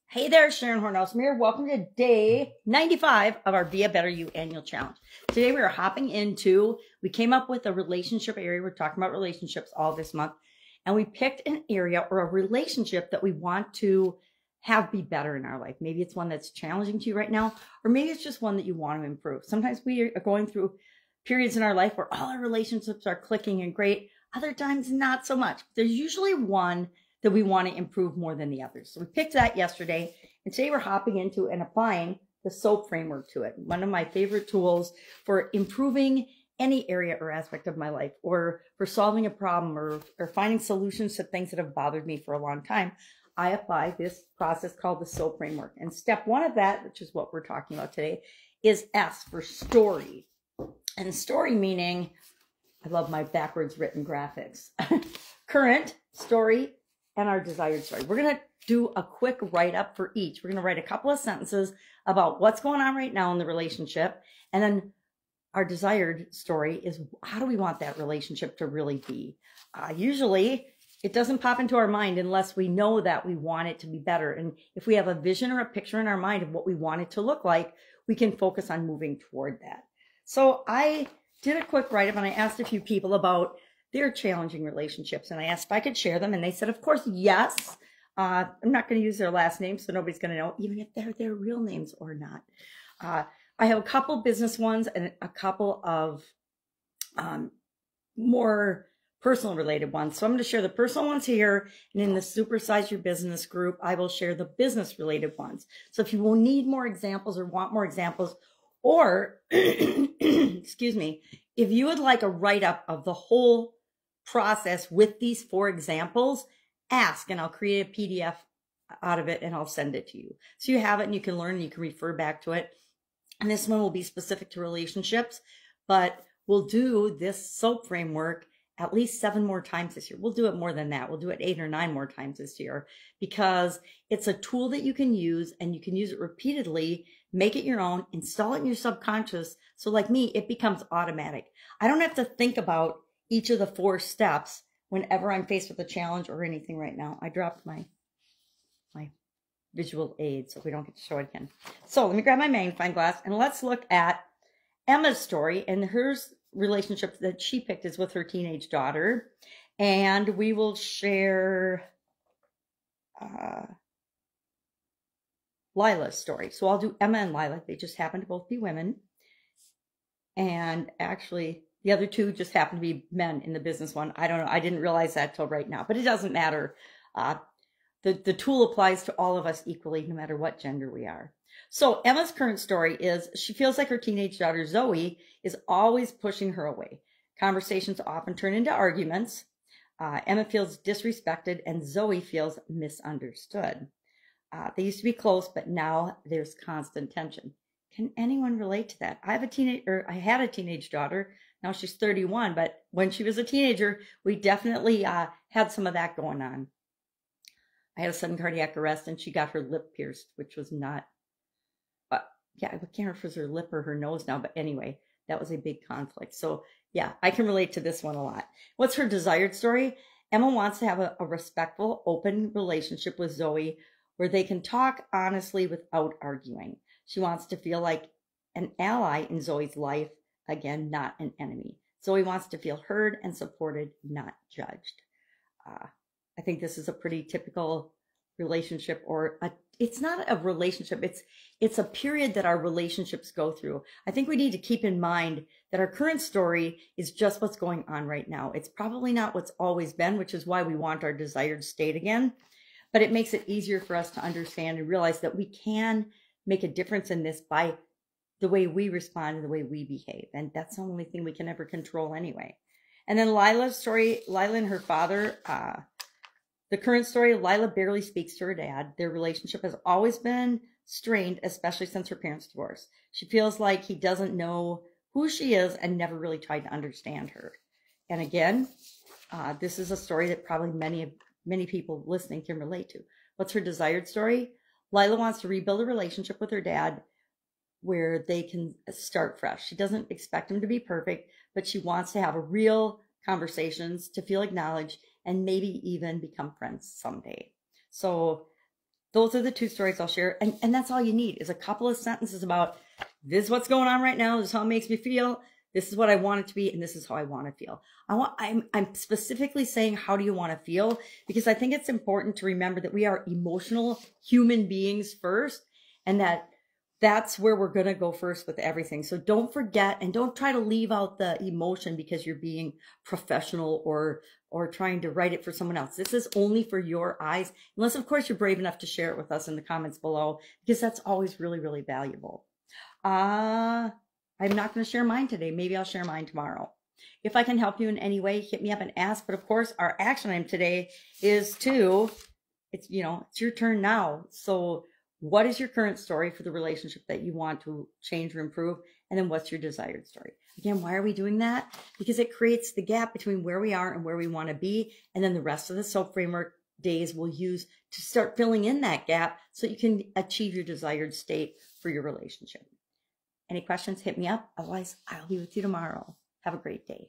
Hey there, Sharon Horne-Ellstrom here. Welcome to day 95 of our Be a Better You annual challenge. Today we are hopping into, we came up with a relationship area. We're talking about relationships all this month. And we picked an area or a relationship that we want to have be better in our life. Maybe it's one that's challenging to you right now, or maybe it's just one that you want to improve. Sometimes we are going through periods in our life where all our relationships are clicking and great. Other times, not so much. There's usually one that we want to improve more than the others. So we picked that yesterday, and today we're hopping into and applying the SOAP framework to it. One of my favorite tools for improving any area or aspect of my life, or for solving a problem, or finding solutions to things that have bothered me for a long time. I apply this process called the SOAP framework. And step one of that, which is what we're talking about today, is S for story. And story meaning, I love my backwards written graphics. Current story and our desired story. We're going to do a quick write-up for each. We're going to write a couple of sentences about what's going on right now in the relationship. And then our desired story is, how do we want that relationship to really be? Usually, it doesn't pop into our mind unless we know that we want it to be better. And if we have a vision or a picture in our mind of what we want it to look like, we can focus on moving toward that. So I did a quick write-up, and I asked a few people about their challenging relationships, and I asked if I could share them, and they said, of course, yes. I'm not going to use their last names, so nobody's going to know, even if they're their real names or not. I have a couple business ones and a couple of more personal related ones. So I'm going to share the personal ones here, and in the Supersize Your Business group, I will share the business related ones. So if you will need more examples or want more examples, or, excuse me, if you would like a write-up of the whole process with these 4 examples, ask, and I'll create a PDF out of it and I'll send it to you. So you have it and you can learn and you can refer back to it. And this one will be specific to relationships, but we'll do this SOAP framework at least 7 more times this year. We'll do it more than that. We'll do it 8 or 9 more times this year, because it's a tool that you can use, and you can use it repeatedly, make it your own, install it in your subconscious. So like me, it becomes automatic. I don't have to think about each of the 4 steps whenever I'm faced with a challenge or anything right now. I dropped my visual aid, so we don't get to show it again. So let me grab my magnifying glass, and let's look at Emma's story. And her relationship that she picked is with her teenage daughter. And we will share Lila's story. So I'll do Emma and Lila. They just happen to both be women. And actually, the other 2 just happen to be men in the business one. I don't know. I didn't realize that till right now, but it doesn't matter. The tool applies to all of us equally, no matter what gender we are. So Emma's current story is, she feels like her teenage daughter, Zoe, is always pushing her away. Conversations often turn into arguments. Emma feels disrespected, and Zoe feels misunderstood. They used to be close, but now there's constant tension. Can anyone relate to that? I had a teenage daughter. Now she's 31, but when she was a teenager, we definitely had some of that going on. I had a sudden cardiac arrest, and she got her lip pierced, which was not, yeah, I can't remember if it was her lip or her nose now, but anyway, that was a big conflict. So yeah, I can relate to this one a lot. What's her desired story? Emma wants to have a respectful, open relationship with Zoe where they can talk honestly without arguing. She wants to feel like an ally in Zoe's life, again, not an enemy. Zoe wants to feel heard and supported, not judged. I think this is a pretty typical relationship, or it's not a relationship. It's a period that our relationships go through. I think we need to keep in mind that our current story is just what's going on right now. It's probably not what's always been, which is why we want our desired state again. But it makes it easier for us to understand and realize that we can make a difference in this by the way we respond and the way we behave. And that's the only thing we can ever control anyway. And then Lila's story, Lila and her father, the current story, Lila barely speaks to her dad. Their relationship has always been strained, especially since her parents' divorce. She feels like he doesn't know who she is and never really tried to understand her. And again, this is a story that probably many people listening can relate to. What's her desired story? Lila wants to rebuild a relationship with her dad where they can start fresh. She doesn't expect him to be perfect, but she wants to have real conversations, to feel acknowledged, and maybe even become friends someday. So those are the two stories I'll share. And that's all you need is a couple of sentences about this is what's going on right now. This is how it makes me feel. This is what I want it to be. And this is how I want to feel. I'm specifically saying, how do you want to feel? Because I think it's important to remember that we are emotional human beings first, and that's where we're going to go first with everything. So don't forget, and don't try to leave out the emotion because you're being professional or trying to write it for someone else. This is only for your eyes, unless of course you're brave enough to share it with us in the comments below, because that's always really, really valuable. I'm not going to share mine today. Maybe I'll share mine tomorrow. If I can help you in any way, hit me up and ask. But of course, our action item today is it's your turn now. So what is your current story for the relationship that you want to change or improve? And then what's your desired story? Again, why are we doing that? Because it creates the gap between where we are and where we want to be. And then the rest of the SOAP framework days we'll use to start filling in that gap so you can achieve your desired state for your relationship. Any questions, hit me up. Otherwise, I'll be with you tomorrow. Have a great day.